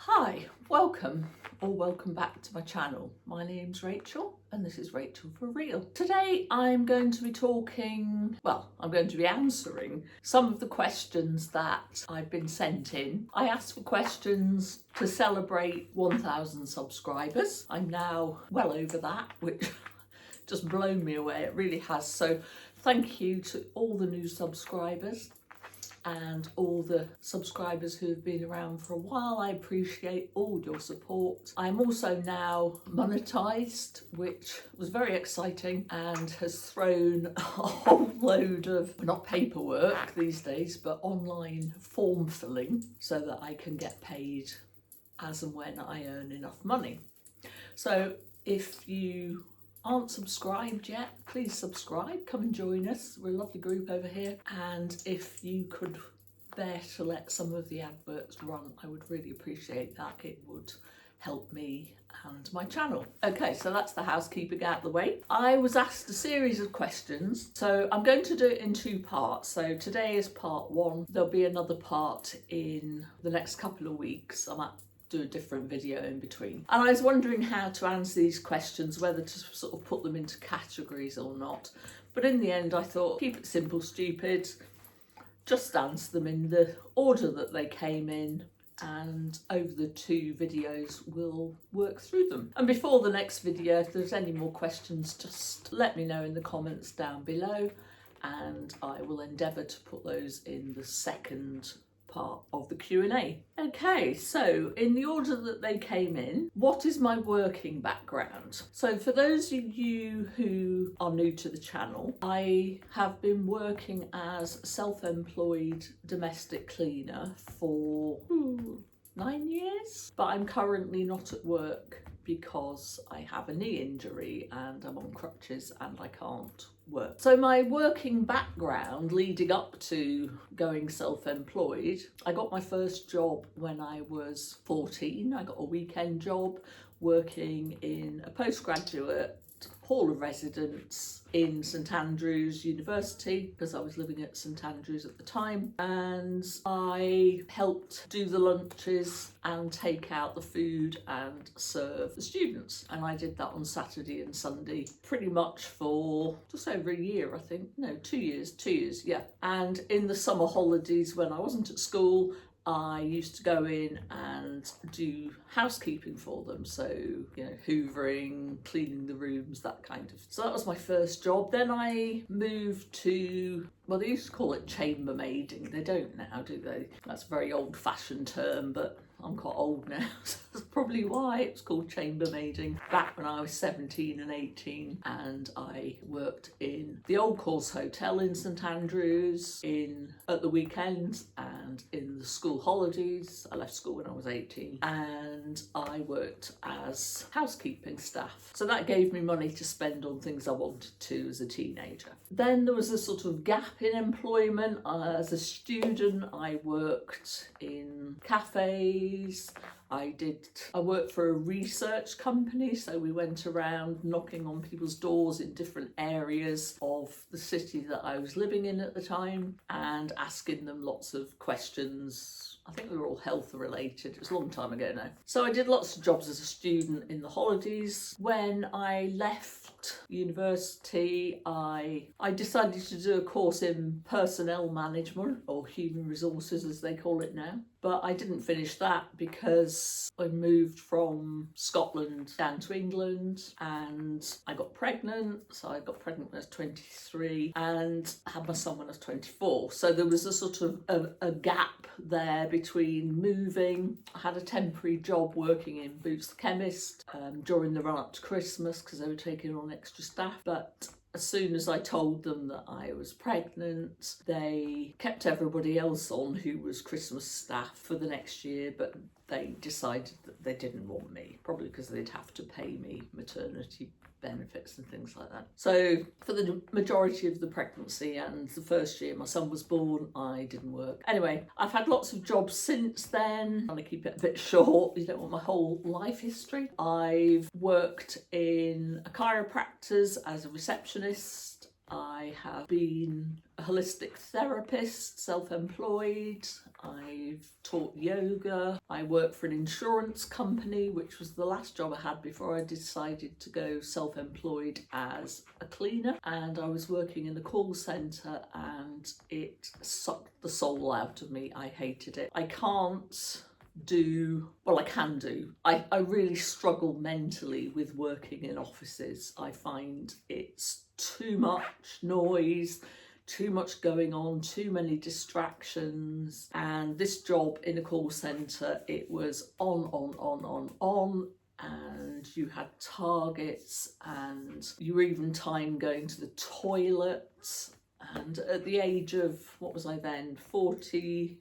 Hi, welcome or welcome back to my channel. My name's Rachel and this is Rachel for Real. Today I'm going to be answering some of the questions that I've been sent in. I asked for questions to celebrate 1,000 subscribers. I'm now well over that, which just blown me away. It really has. So thank you to all the new subscribers and all the subscribers who have been around for a while. I appreciate all your support. I'm also now monetized, which was very exciting and has thrown a whole load of, not paperwork these days, but online form filling so that I can get paid as and when I earn enough money. So if you aren't subscribed yet, please subscribe, come and join us. We're a lovely group over here, and if you could bear to let some of the adverts run, I would really appreciate that. It would help me and my channel. Okay, so that's the housekeeping out of the way. I was asked a series of questions, so I'm going to do it in two parts. So today is part one. There'll be another part in the next couple of weeks. I might do a different video in between. And I was wondering how to answer these questions, whether to sort of put them into categories or not. But in the end, I thought, keep it simple, stupid. Just answer them in the order that they came in, and over the two videos we'll work through them. And before the next video, if there's any more questions, just let me know in the comments down below, and I will endeavour to put those in the second part of the Q&A. Okay, so in the order that they came in, what is my working background? So for those of you who are new to the channel, I have been working as a self-employed domestic cleaner for 9 years, but I'm currently not at work because I have a knee injury and I'm on crutches and I can't work. So my working background leading up to going self-employed, I got my first job when I was 14. I got a weekend job working in a postgraduate hall of residence in St Andrews University, because I was living at St Andrews at the time, and I helped do the lunches and take out the food and serve the students. And I did that on Saturday and Sunday pretty much for just over a year, I think. No, 2 years, yeah. And in the summer holidays when I wasn't at school, I used to go in and do housekeeping for them. So, you know, hoovering, cleaning the rooms, that kind of. So that was my first job. Then I moved to, well, they used to call it chambermaiding. They don't now, do they? That's a very old-fashioned term, but I'm quite old now, so that's probably why it's called chambermaiding. Back when I was 17 and 18, and I worked in the Old Course Hotel in St Andrews at the weekends and in the school holidays. I left school when I was 18, and I worked as housekeeping staff. So that gave me money to spend on things I wanted to as a teenager. Then there was a sort of gap in employment. As a student, I worked in cafes. I worked for a research company, so we went around knocking on people's doors in different areas of the city that I was living in at the time and asking them lots of questions. I think they were all health related. It was a long time ago now. So I did lots of jobs as a student in the holidays. When I left university, I decided to do a course in personnel management, or human resources as they call it now. But I didn't finish that because I moved from Scotland down to England and I got pregnant. So I got pregnant when I was 23 and had my son when I was 24. So there was a sort of a gap there between moving. I had a temporary job working in Boots the Chemist during the run up to Christmas because they were taking on extra staff. But as soon as I told them that I was pregnant, they kept everybody else on who was Christmas staff for the next year, but they decided that they didn't want me, probably because they'd have to pay me maternity benefits and things like that. So for the majority of the pregnancy and the first year my son was born, I didn't work. Anyway, I've had lots of jobs since then. I'm trying to keep it a bit short. You don't want my whole life history. I've worked in a chiropractor's as a receptionist. I have been a holistic therapist, self-employed. I've taught yoga. I work for an insurance company, which was the last job I had before I decided to go self-employed as a cleaner. And I was working in a call centre and it sucked the soul out of me. I hated it. I can't do, well, I can do. I really struggle mentally with working in offices. I find it's too much noise, too much going on, too many distractions. And this job in a call centre, it was on, and you had targets and you were even time going to the toilet. And at the age of, what was I then, 40,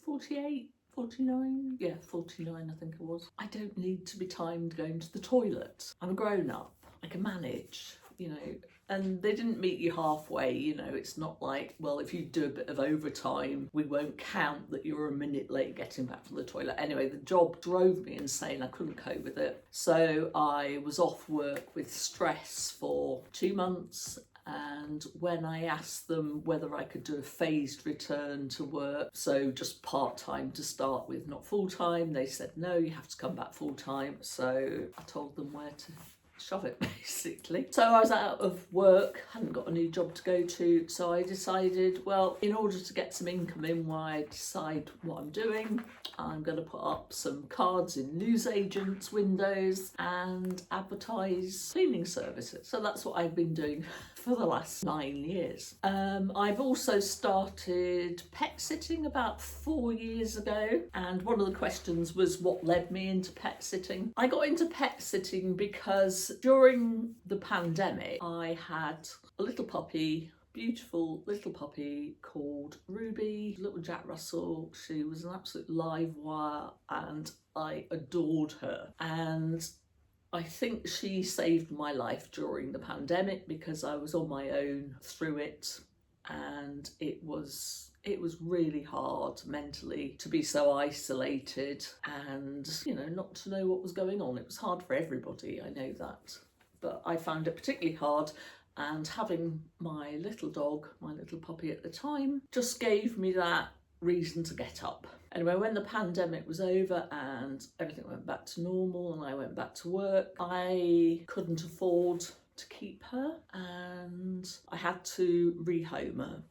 48, 49? Yeah, 49 I think I was. I don't need to be timed going to the toilet. I'm a grown up, I can manage, you know. And they didn't meet you halfway, you know. It's not like, well, if you do a bit of overtime, we won't count that you were a minute late getting back from the toilet. Anyway, the job drove me insane. I couldn't cope with it. So I was off work with stress for 2 months. And when I asked them whether I could do a phased return to work, so just part-time to start with, not full-time, they said, no, you have to come back full-time. So I told them where to shove it, basically. So I was out of work, hadn't got a new job to go to, so I decided, well, in order to get some income in while I decide what I'm doing, I'm going to put up some cards in newsagents' windows and advertise cleaning services. So that's what I've been doing for the last 9 years. I've also started pet sitting about 4 years ago, and one of the questions was what led me into pet sitting. I got into pet sitting because during the pandemic I had a little puppy, beautiful little puppy called Ruby, little Jack Russell. She was an absolute live wire and I adored her. And I think she saved my life during the pandemic because I was on my own through it, and it was really hard mentally to be so isolated and, you know, not to know what was going on. It was hard for everybody, I know that, but I found it particularly hard. And having my little dog, my little puppy at the time, just gave me that reason to get up. Anyway, when the pandemic was over and everything went back to normal and I went back to work, I couldn't afford to keep her and I had to rehome her,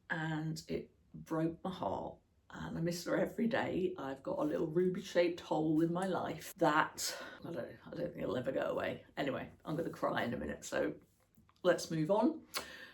and it broke my heart. And I miss her every day. I've got a little ruby-shaped hole in my life that I don't think it'll ever go away. Anyway, I'm going to cry in a minute, so let's move on.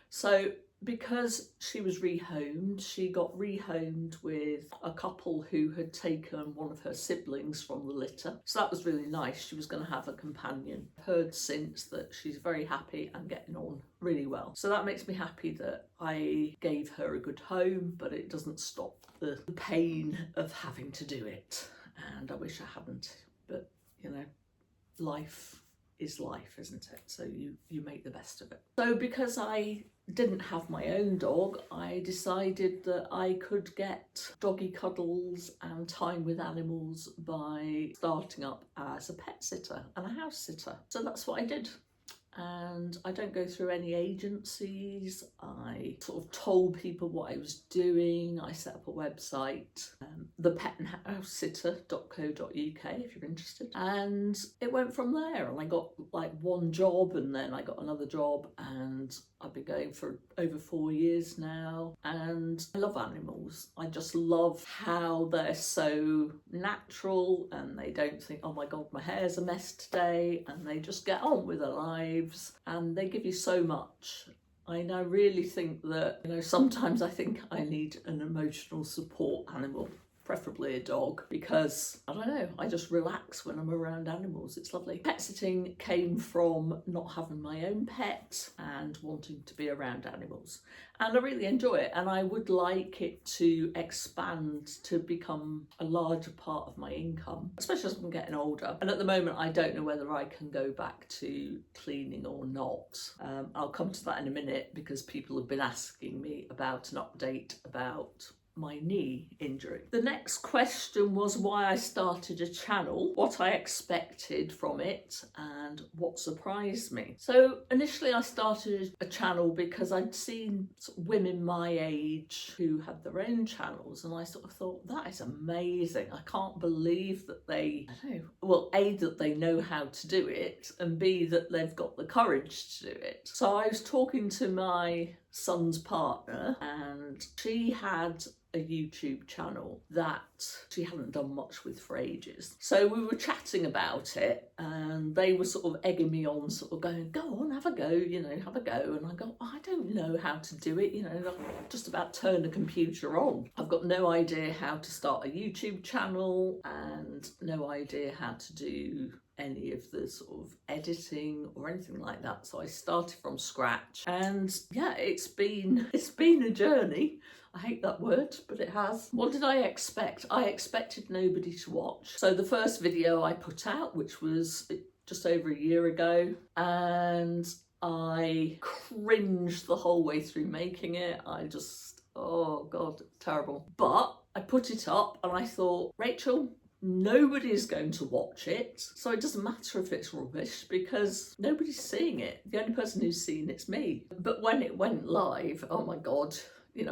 So because she was rehomed, she got rehomed with a couple who had taken one of her siblings from the litter. So that was really nice. She was going to have a companion. I've heard since that she's very happy and getting on really well. So that makes me happy that I gave her a good home, but it doesn't stop the pain of having to do it. And I wish I hadn't, but you know, life is life, isn't it? So you make the best of it. So because I didn't have my own dog, I decided that I could get doggy cuddles and time with animals by starting up as a pet sitter and a house sitter. So that's what I did. And I don't go through any agencies. I sort of told people what I was doing. I set up a website, thepetandhousesitter.co.uk if you're interested. And it went from there. And I got like one job and then I got another job, and I've been going for over 4 years now. And I love animals. I just love how they're so natural and they don't think, oh my God, my hair's a mess today. And they just get on with their lives and they give you so much. I really think that, you know, sometimes I think I need an emotional support animal, preferably a dog, because I don't know, I just relax when I'm around animals. It's lovely. Pet sitting came from not having my own pet and wanting to be around animals, and I really enjoy it, and I would like it to expand to become a larger part of my income, especially as I'm getting older. And at the moment I don't know whether I can go back to cleaning or not. I'll come to that in a minute because people have been asking me about an update about my knee injury. The next question was why I started a channel, what I expected from it, and what surprised me. So initially I started a channel because I'd seen sort of women my age who had their own channels, and I sort of thought, that is amazing. I can't believe that they, well, A, that they know how to do it, and B, that they've got the courage to do it. So I was talking to my son's partner, and she had a YouTube channel that she hadn't done much with for ages. So we were chatting about it, and they were sort of egging me on, sort of going, go on, have a go, have a go. And I go, I don't know how to do it, I've just about turn the computer on. I've got no idea how to start a YouTube channel and no idea how to do any of the sort of editing or anything like that. So I started from scratch, and yeah, it's been a journey. I hate that word, but it has. What did I expect? I expected nobody to watch. So the first video I put out, which was just over a year ago, and I cringed the whole way through making it. Oh God, it's terrible. But I put it up and I thought, Rachel, nobody's going to watch it, so it doesn't matter if it's rubbish because nobody's seeing it. The only person who's seen it's me. But when it went live, oh my God,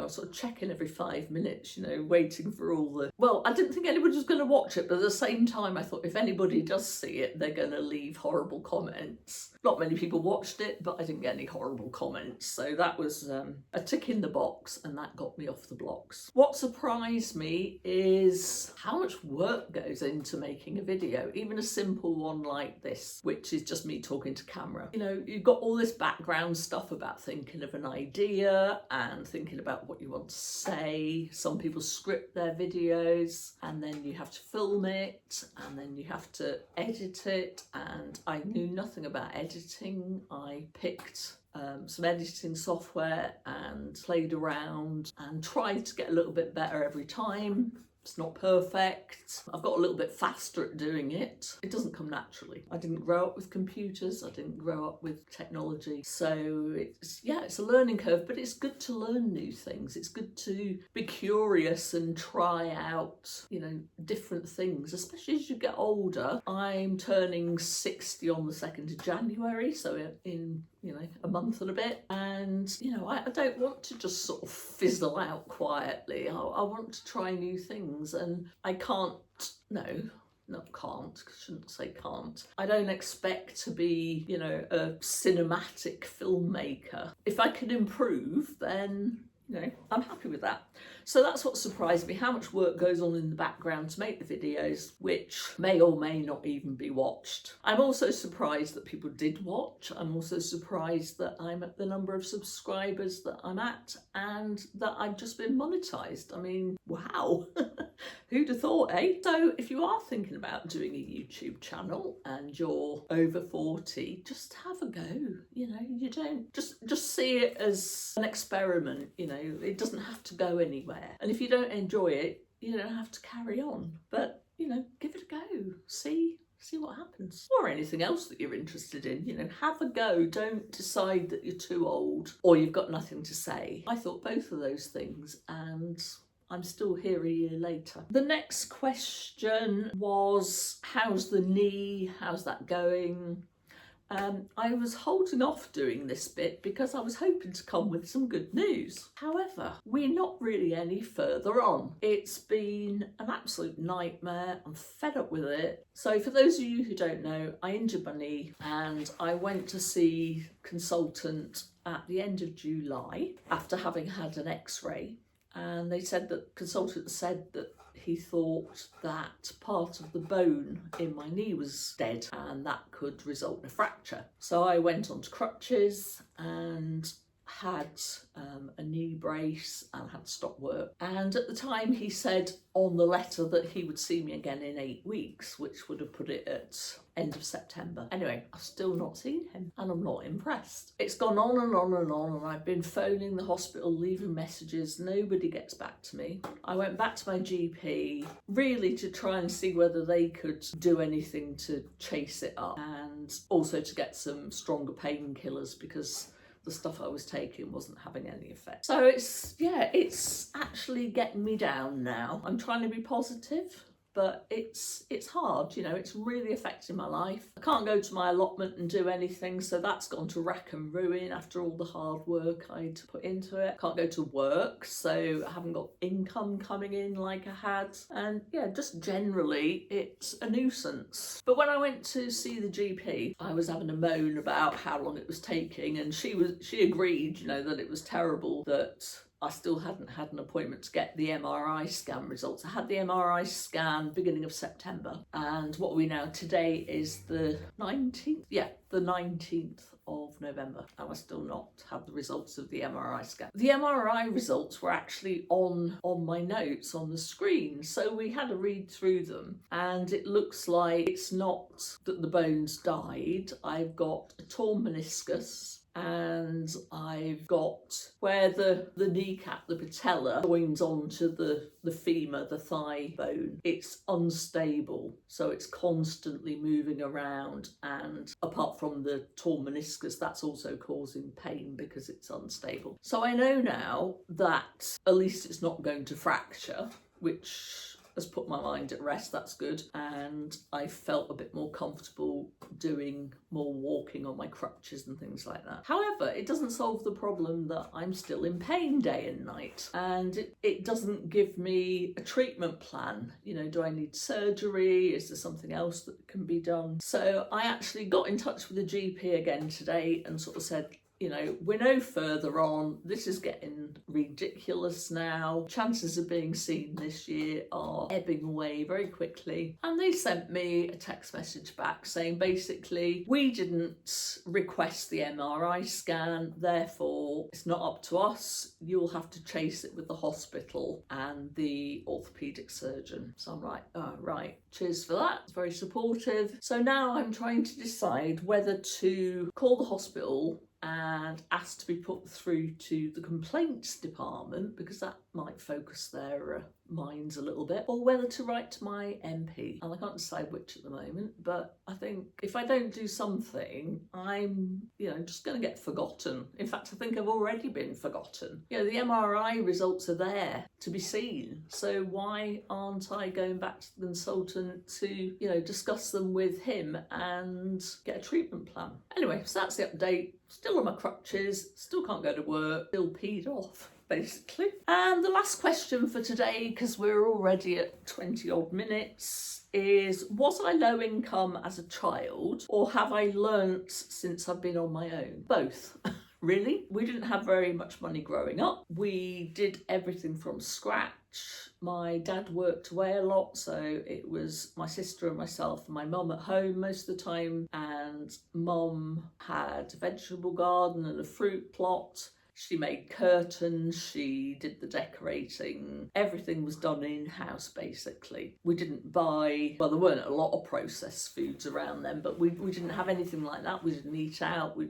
sort of checking every 5 minutes, waiting for all the... Well, I didn't think anybody was going to watch it, but at the same time I thought if anybody does see it, they're going to leave horrible comments. Not many people watched it, but I didn't get any horrible comments. So that was a tick in the box, and that got me off the blocks. What surprised me is how much work goes into making a video, even a simple one like this, which is just me talking to camera. You've got all this background stuff about thinking of an idea and thinking about what you want to say. Some people script their videos, and then you have to film it, and then you have to edit it, and I knew nothing about editing. I picked some editing software and played around and tried to get a little bit better every time. It's not perfect. I've got a little bit faster at doing it. It doesn't come naturally. I didn't grow up with computers. I didn't grow up with technology. So it's a learning curve, but it's good to learn new things. It's good to be curious and try out, different things, especially as you get older. I'm turning 60 on the 2nd of January, so in a month and a bit, and I don't want to just sort of fizzle out quietly. I want to try new things, and I can't, shouldn't say can't. I don't expect to be, a cinematic filmmaker. If I can improve, then I'm happy with that. So that's what surprised me, how much work goes on in the background to make the videos, which may or may not even be watched. I'm also surprised that people did watch. I'm also surprised that I'm at the number of subscribers that I'm at, and that I've just been monetized. I mean, wow. Who'd have thought, eh? So if you are thinking about doing a YouTube channel and you're over 40, just have a go. You don't just see it as an experiment. It doesn't have to go anywhere. And if you don't enjoy it, you don't have to carry on. But give it a go. See what happens. Or anything else that you're interested in. Have a go. Don't decide that you're too old or you've got nothing to say. I thought both of those things, and I'm still here a year later. The next question was, how's the knee? How's that going? I was holding off doing this bit because I was hoping to come with some good news. However, we're not really any further on. It's been an absolute nightmare. I'm fed up with it. So for those of you who don't know, I injured my knee and I went to see a consultant at the end of July after having had an x-ray. And they said that consultant said that he thought that part of the bone in my knee was dead and that could result in a fracture. So I went onto crutches and had a knee brace and had to stop work. And at the time he said on the letter that he would see me again in 8 weeks, which would have put it at end of September. Anyway, I've still not seen him and I'm not impressed. It's gone on and on and on, and I've been phoning the hospital, leaving messages. Nobody gets back to me. I went back to my GP really to try and see whether they could do anything to chase it up, and also to get some stronger painkillers because the stuff I was taking wasn't having any effect. So it's actually getting me down now. I'm trying to be positive, but it's hard, you know, it's really affecting my life. I can't go to my allotment and do anything, so that's gone to wreck and ruin after all the hard work I'd put into it. Can't go to work, so I haven't got income coming in like I had. And yeah, just generally, it's a nuisance. But when I went to see the GP, I was having a moan about how long it was taking, and she agreed, you know, that it was terrible that I still hadn't had an appointment to get the MRI scan results. I had the MRI scan beginning of September, and what are we now? Today is the 19th? Yeah, the 19th of November, and I still not had the results of the MRI scan. The MRI results were actually on my notes on the screen, so we had a read through them, and it looks like it's not that the bones died. I've got a torn meniscus, and I've got where the kneecap, the patella, joins onto the femur, the thigh bone. It's unstable, so it's constantly moving around, and apart from the torn meniscus, that's also causing pain because it's unstable. So I know now that at least it's not going to fracture, which has put my mind at rest. That's good. And I felt a bit more comfortable doing more walking on my crutches and things like that. However, it doesn't solve the problem that I'm still in pain day and night, and it doesn't give me a treatment plan. You know, do I need surgery? Is there something else that can be done? So I actually got in touch with the GP again today and sort of said, you know, we're no further on. This is getting ridiculous now. Chances of being seen this year are ebbing away very quickly. And they sent me a text message back saying basically, we didn't request the MRI scan, therefore it's not up to us. You'll have to chase it with the hospital and the orthopaedic surgeon. So I'm like, oh, right, cheers for that. It's very supportive. So now I'm trying to decide whether to call the hospital and asked to be put through to the complaints department, because that might focus their minds a little bit, or whether to write to my MP. And I can't decide which at the moment, but I think if I don't do something, I'm, you know, just going to get forgotten. In fact, I think I've already been forgotten. You know, the MRI results are there to be seen, so why aren't I going back to the consultant to, you know, discuss them with him and get a treatment plan? Anyway, so that's the update. Still on my crutches, still can't go to work, still peed off, basically. And the last question for today, because we're already at 20 odd minutes, is was I low income as a child, or have I learnt since I've been on my own? Both. Really? We didn't have very much money growing up. We did everything from scratch. My dad worked away a lot, so it was my sister and myself and my mum at home most of the time, and mum had a vegetable garden and a fruit plot. She made curtains, she did the decorating, everything was done in-house basically. We didn't buy, well, there weren't a lot of processed foods around then, but we didn't have anything like that. We didn't eat out, we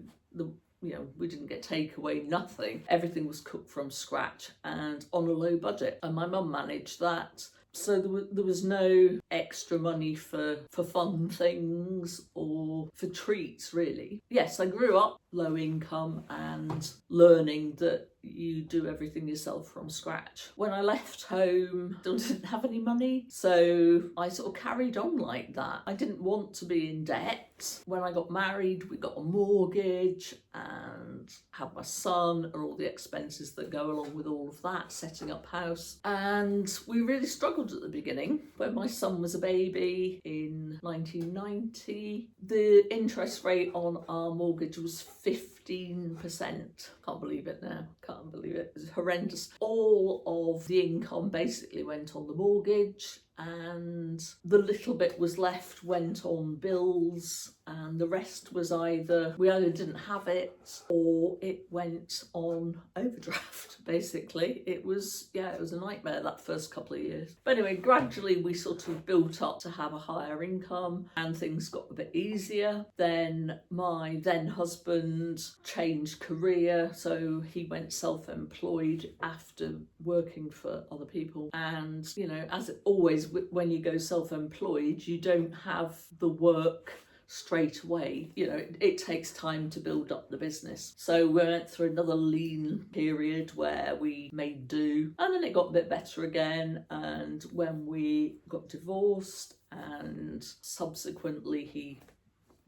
didn't get takeaway, nothing. Everything was cooked from scratch and on a low budget, and my mum managed that. So there was no extra money for fun things or for treats, really. Yes, I grew up low income and learning that you do everything yourself from scratch. When I left home, still didn't have any money, so I sort of carried on like that. I didn't want to be in debt. When I got married, we got a mortgage and had my son and all the expenses that go along with all of that, setting up house. And we really struggled at the beginning. When my son was a baby in 1990, the interest rate on our mortgage was 15%. Can't believe it now. Can't believe it. It was horrendous. All of the income basically went on the mortgage, and the little bit was left went on bills, and the rest was we either didn't have it or it went on overdraft, basically. It was a nightmare that first couple of years. But anyway, gradually we sort of built up to have a higher income and things got a bit easier. Then my then husband changed career, so he went self-employed after working for other people. And, you know, as it always, when you go self-employed, you don't have the work straight away. You know, it takes time to build up the business. So we went through another lean period where we made do, and then it got a bit better again. And when we got divorced and subsequently he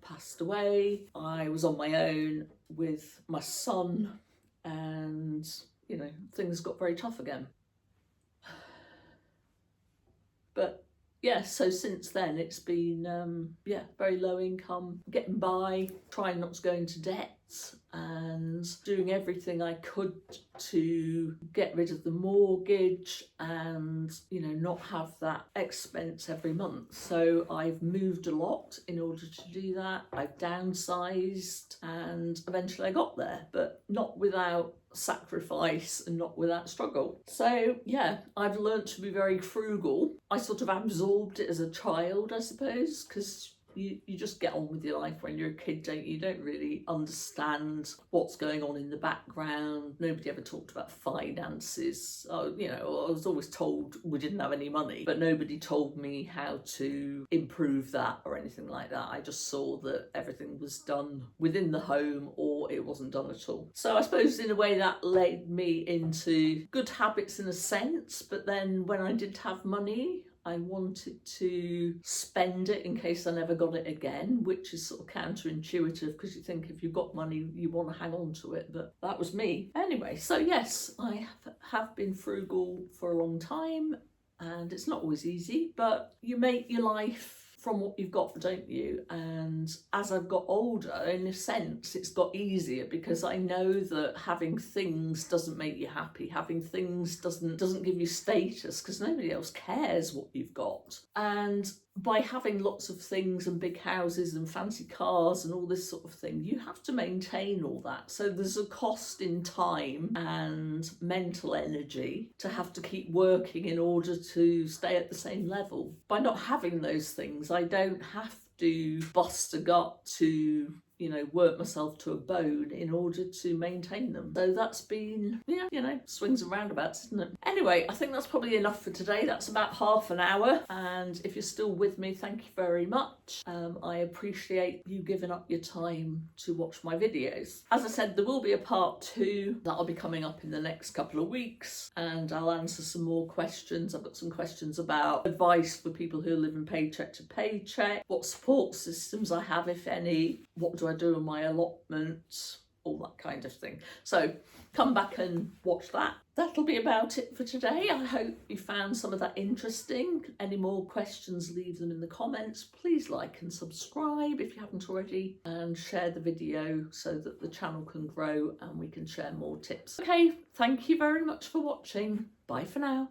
passed away, I was on my own with my son, and you know, things got very tough again. But yeah, so since then it's been very low income, getting by, trying not to go into debt, and doing everything I could to get rid of the mortgage and, you know, not have that expense every month. So I've moved a lot in order to do that. I've downsized, and eventually I got there, but not without sacrifice and not without struggle. So yeah, I've learned to be very frugal. I sort of absorbed it as a child, I suppose, because you just get on with your life when you're a kid, don't you? You don't really understand what's going on in the background. Nobody ever talked about finances. You know, I was always told we didn't have any money, but nobody told me how to improve that or anything like that. I just saw that everything was done within the home or it wasn't done at all. So I suppose in a way that led me into good habits in a sense, but then when I did have money, I wanted to spend it in case I never got it again, which is sort of counterintuitive because you think if you've got money, you want to hang on to it, but that was me. Anyway, so yes, I have been frugal for a long time, and it's not always easy, but you make your life from what you've got, don't you? And as I've got older, in a sense, it's got easier because I know that having things doesn't make you happy. Having things doesn't give you status because nobody else cares what you've got. And by having lots of things and big houses and fancy cars and all this sort of thing, you have to maintain all that. So there's a cost in time and mental energy to have to keep working in order to stay at the same level. By not having those things, I don't have to bust a gut to, you know, work myself to a bone in order to maintain them. So that's been, yeah, you know, swings and roundabouts, isn't it? Anyway, I think that's probably enough for today. That's about half an hour. And if you're still with me, thank you very much. I appreciate you giving up your time to watch my videos. As I said, there will be a part 2 that'll be coming up in the next couple of weeks, and I'll answer some more questions. I've got some questions about advice for people who are living paycheck to paycheck, what support systems I have, if any, what do I do on my allotment, all that kind of thing. So come back and watch that. That'll be about it for today. I hope you found some of that interesting. Any more questions, leave them in the comments. Please like and subscribe if you haven't already, and share the video so that the channel can grow and we can share more tips. Okay, thank you very much for watching. Bye for now.